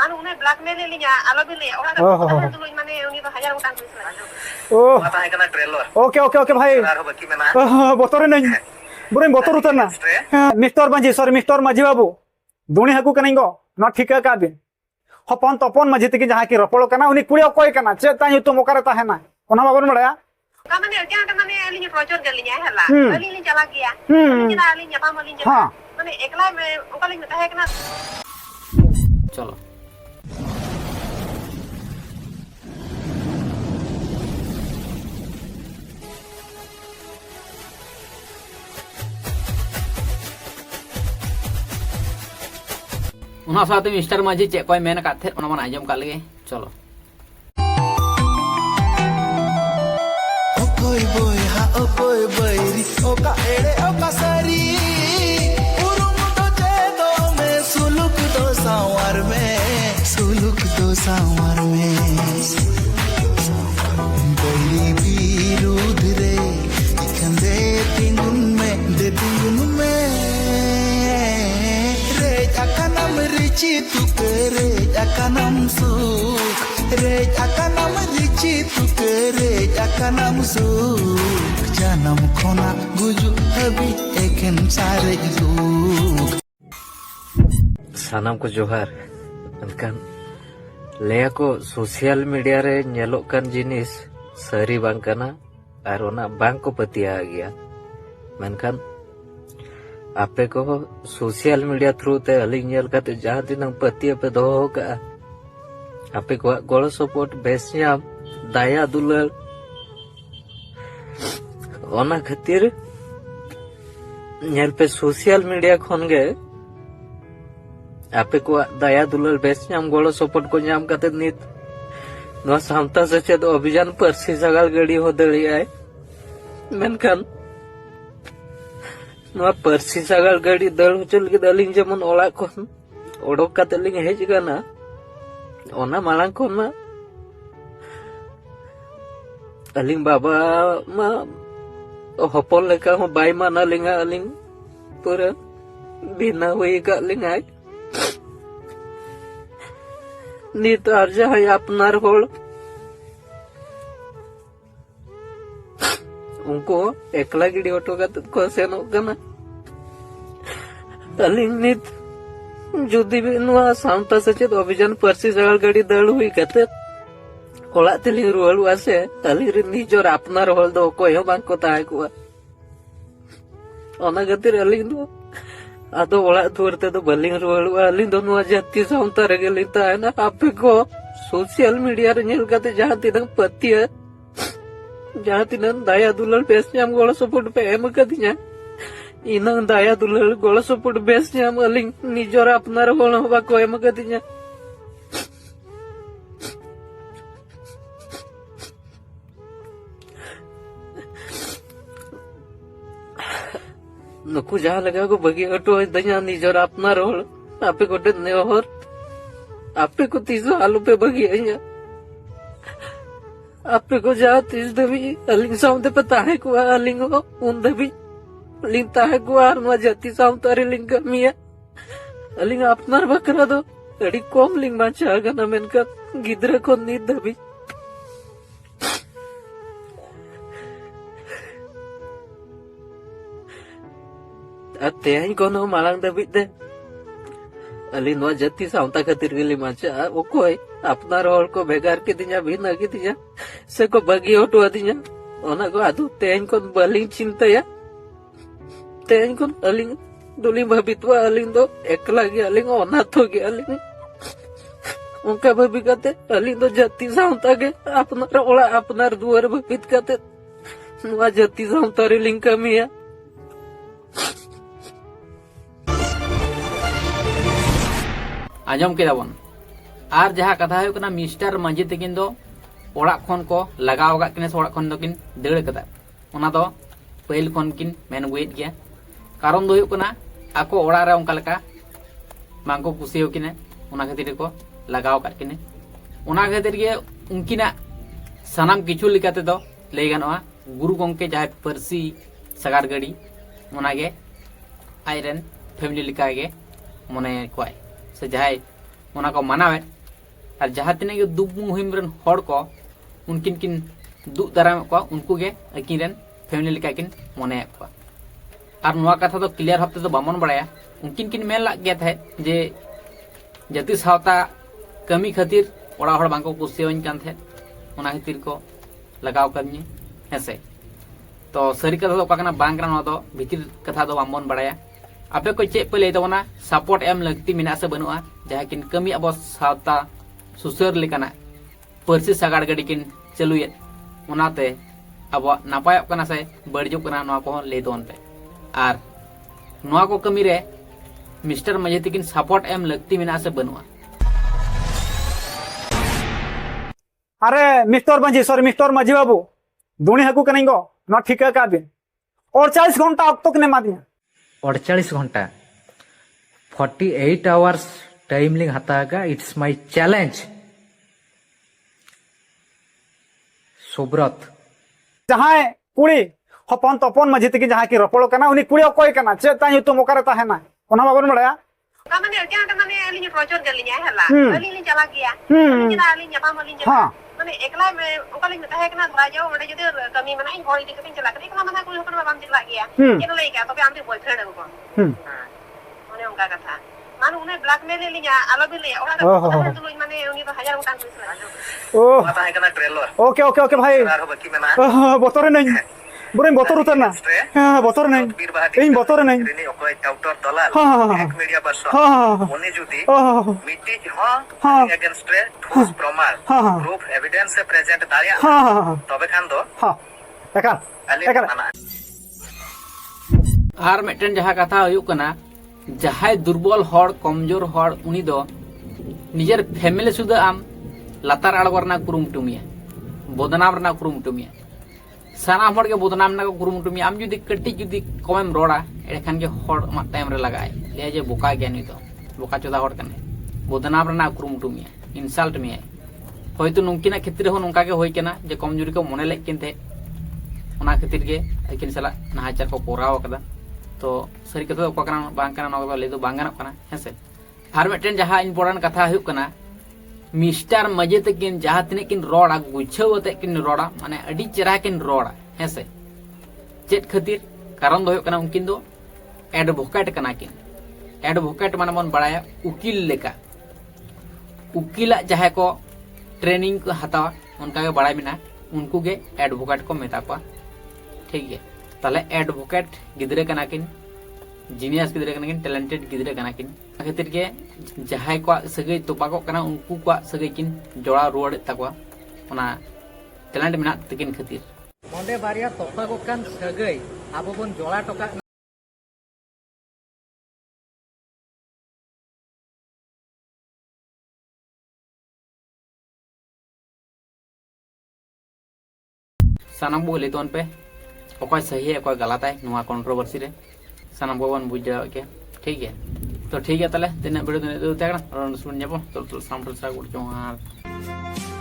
anu une blackmail linya alo bile ora ka dulu mane uni do 1000 utang Oh, mata hai kana trailer oke oke oke भाई ar baki mena botor नहीं बुरे बोतर उतरना mister माझी sorry mister माझी बाबू दुणी Haku Kanai गो न ठिका का बिन हपन तपन माझी तक जहां की रपड़ कना उनी कुड़ी अकय कना चे ता तुम ओकरे ताहेना ओना बाबन बड़या ka mane ja ka mane linya project galinya hela linya chala gya linya linya pa linya हां mane ekla me oka linya tahe kana चलो उना साथे मिस्टर माझी चे कोई मेन काथे उना मन आजम काले चलो ओकोई बोय हा ओकोई बैरी ओका एड़े ओका सरी उरुम तो जे दो में सुलुक दो सांवर में बैरी विरुद्ध रे इखंदे तिंगुन में रे अकनम रिची तुके रे अकनम सुख रे अकनम रिची तुके रे अकनम सुख जन्म खोना गुजु हबी एकेन सारे दुख सानाम को जोहार अनकान लेया को सोशल मीडिया रे नेलोक कान जिनिस सरी बांग कना आर ओना बांग को पतिया गया मेनखान आपे को सोशल मीडिया थ्रू ते अलिंग नेल काते जहां दिन पतिया पे दोहो का आपे को गोड़ सपोर्ट बेसयाम दाया दुलर ओना खातिर नेल पे सोशल मीडिया खन गे आपे को दाया दुलर बेसयाम गोड़ सपोर्ट को नाम काते नित नो सामता सचेत अभियान परसी सगाल गड़ी हो दड़ी आए मेनखान ᱱᱚᱣᱟ ᱯᱟᱹᱨᱥᱤ ᱥᱟᱜᱟᱲ ᱜᱟᱹᱰᱤ ᱫᱟᱹᱲ ᱦᱚᱪᱚ ᱞᱟᱹᱜᱤᱫ ᱟᱹᱞᱤᱧ ᱡᱮᱢᱚᱱ ᱚᱲᱟᱜ ᱠᱷᱚᱱ ᱚᱰᱚᱠ ᱠᱟᱛᱮ ᱞᱤᱧ ᱦᱮᱡ ᱟᱠᱟᱱᱟ ᱚᱱᱟ ᱢᱟᱲᱟᱝ ᱠᱷᱚᱱ ᱢᱟ ᱟᱹᱞᱤᱧ ᱵᱟᱵᱟ ᱢᱟ ᱦᱚᱯᱚᱱ ᱞᱮᱠᱟ ᱦᱚᱸ ᱵᱟᱭ ᱢᱟᱱᱟ ᱞᱤᱧᱟ ᱟᱹᱞᱤᱧ ᱯᱩᱨᱟᱹ ᱵᱷᱤᱱᱟᱹ ᱦᱩᱭ ᱟᱠᱟᱫ ᱞᱤᱧᱟᱭ ᱱᱤᱛ ᱟᱨ ᱡᱟᱦᱟᱸᱭ ᱟᱯᱱᱟᱨ ᱦᱚᱲ उनको एकला गिड़ी ऑटो का को सेनो कना अलिंग नित जुदी भी नुआ सामता सचेत अभियान परसी सगाल गाड़ी दड़ हुई कते ओला तेली रुवाल वासे अली रे निजोर अपनार होल दो कोय हो बांको ताय को ओना गतिर अलिंग दो आदो ओला तुरते तो बलिंग रुवाल अलिंग दो नुआ जाति सामता रे गेली ताय ना आपे को सोशल मीडिया रे नेल कते जहां तिदंग पतिया जहां तीन दाया दुलर बेस नाम गोड़ सपोर्ट पे एम कदिया इन दाया दुलर गोड़ सपोर्ट बेस नाम अलिंग निजोर अपनार होल होबा को एम कदिया नुकु जहां लगा को बगी ऑटो दया निजोर अपनार होल आपे कोटे नेहर आपे को तीसो आलू पे बगी है आपे को जा तीस दबी अलिंग सामते पता है को अलिंग हो उन दबी लिंता है को आर मा जाति सामतारे लिंग मिया अलिंग अपनार बकरा दो अड़ी कम लिंग माचा गना मेनका गिद्र को नी दबी अते आई कोनो मालांग दबी दे अली नो जति सामता खातिर गेली माचा ओकोय अपनार होल को भेगार के दिया भी नगी दिया से को बगी ओटो दिया ओना को आदु तेन को बलिंग चिंतया तेन को अलिंग दुली भबितवा अलिंग दो एकला गे अलिंग ओना तो गे अलिंग उनका भबी कते अलिंग दो जति सामता गे अपनार ओला अपनार दुआर भबित कते नुआ जति सामता रे लिंग कमिया आजम केदा बन आर जहां कथा हो कना मिस्टर माझी तकिन दो ओड़ा खन को लगाव गा किने ओड़ा खन दो किन देड़ कदा ओना दो पहिल खन किन मेन गुएत गया कारण दो कना आको ओड़ा रे उनका लका मांगो कुसी हो किने ओना खातिर को लगाव का किने ओना खातिर के उनकिना सनाम किछु लिकाते दो ले गानोआ गुरु गंके जहां परसी सगार गड़ी ओना गे आयरन फैमिली लिका गे मने कोय से जहां ओना को मानावे और जहाँ तीन गे दुख मुहिम रन हड़ को उनकिन किन दुख दाराम को उनको गे अकिन रन फैमिली लेका किन मने को और नवा कथा तो क्लियर हफ्ते तो बामन बड़ाया उनकिन किन मेन लग गया था जे जाति सावता कमी खातिर ओड़ा हड़ बांको कुसियावኝ कान थे ओना खातिर को लगाव करनी हेसे तो सरी कथा तो काकना बांग कना तो भीतर कथा तो बामन बड़ाया आपे को चेक पे लई तबना सपोर्ट एम लगती मिना से बनुआ जहाँ किन कमी अब सावता सुसर लेकाना परसी सागाड़ गाड़ी किन चलुए उनाते अब नापाय कना से बड़जो कना नवा को ले दोन पे आर नवा को कमी रे मिस्टर मजे तकिन सपोर्ट एम लगती मिना से बनुआ अरे मिस्टर मंझी सॉरी मिस्टर माझी बाबू दुणी हाकू कनाइंगो ना ठिका का बिन और 40 घंटा अक्तो कने मा दिया 48 घंटा 48 आवर्स टाइम लिंग हतागा इट्स माय चैलेंज सुब्रत जहां कुड़ी हपन तपन माझी तकिन जहां की रपड़ो कना उनी कुड़ी अकोय कना चे ताई तुम ओकारे ताहेना ओना बाबन बड़ाया माने क्या माने अली प्रचोर गलिया हला अली चला गया अली अली जपा मली हां माने एकला में ओकली में ताहे कना धरा जाओ ओडे जदे कमी माने इन होई दिकतिन चला के एकला माने कोई होकन बाम चला गया एकला लई का तबे आमते बॉयफ्रेंड को माने उनका कथा माने उन्हें ब्लैकमेल ले लिया आलो भी ले ओरा तो माने उनी तो 1000 गोटान पैसा ओ पता है ना ट्रेलर ओके ओके ओके भाई आरो बाकी मेना बोतरे नहीं बुरे बोतर उतरना हां बोतर नहीं इन बोतर नहीं rini okoy autor dalal हाँ। ek media person हाँ। oni judi हाँ। mitik हाँ। ha against ठोस प्रमाण हाँ। proof evidence se present daria हां तबे खान दो हां एका ali एका mana आर मेटन जहाँ कथा हुयुक कना जहाय दुर्बल हड़ कमजोर हड़ उनी दो निजर फैमिली सुदा आम लातार आड़गरना कुरुमुटुमिया बदनाम रना कुरुमुटुमिया सानाम हड़ के बदनाम ना कुरुमुटुमिया आम जुदी कट्टी जुदी कमेम रोड़ा एडे खान के हड़ मा टाइम रे लगाए ले जे बोका गया नी तो बोका चोदा हड़ कने बदनाम रना कुरुमुटुमिया इंसल्ट मिया होयतो नुंकिना क्षेत्र हो नुंका के होय केना जे कमजोरी को मने लेक किनते ओना खातिर के अकिन सला नाहाचार को कोराव कदा तो सरी कथा तो ककना बांग कना नगो ले दो बांगना कना हेसे आर मेटन जहां इंपोर्टेंट कथा हुयुक कना मिस्टर मजे तकिन जहां तिने किन रोड़ा गुछावते किन रोड़ा माने अडी चेहरा किन रोड़ा हेसे चेत खातिर कारण दो हुयुक कना उनकिन दो एडवोकेट कना किन एडवोकेट माने मन बड़ाया उकिल लेका उकिला जहां को ट्रेनिंग को हतावा उनका के बड़ा मिना उनको के एडवोकेट को मेता को ठीक है ताले एडवोकेट गिदरे कना किन जीनियस गिदरे कना किन टैलेंटेड गिदरे कना किन खातिर के जहां को सगै तोपाको कना उनको को सगै किन जोड़ा रोड तकवा ओना टैलेंट मिना तकिन खातिर मोंडे बारिया तोपाको कान सगै आबो बन जोड़ा टोका सानाम बो ले तोन पे अकोय सही है अकोय गलत है नुआ कंट्रोवर्सी रे सानाम बो बन बुझ जाओ के ठीक है तो ठीक है तले दिन वीडियो दिन तो तगना और सुन जाबो तो सामने सा गुड जोहार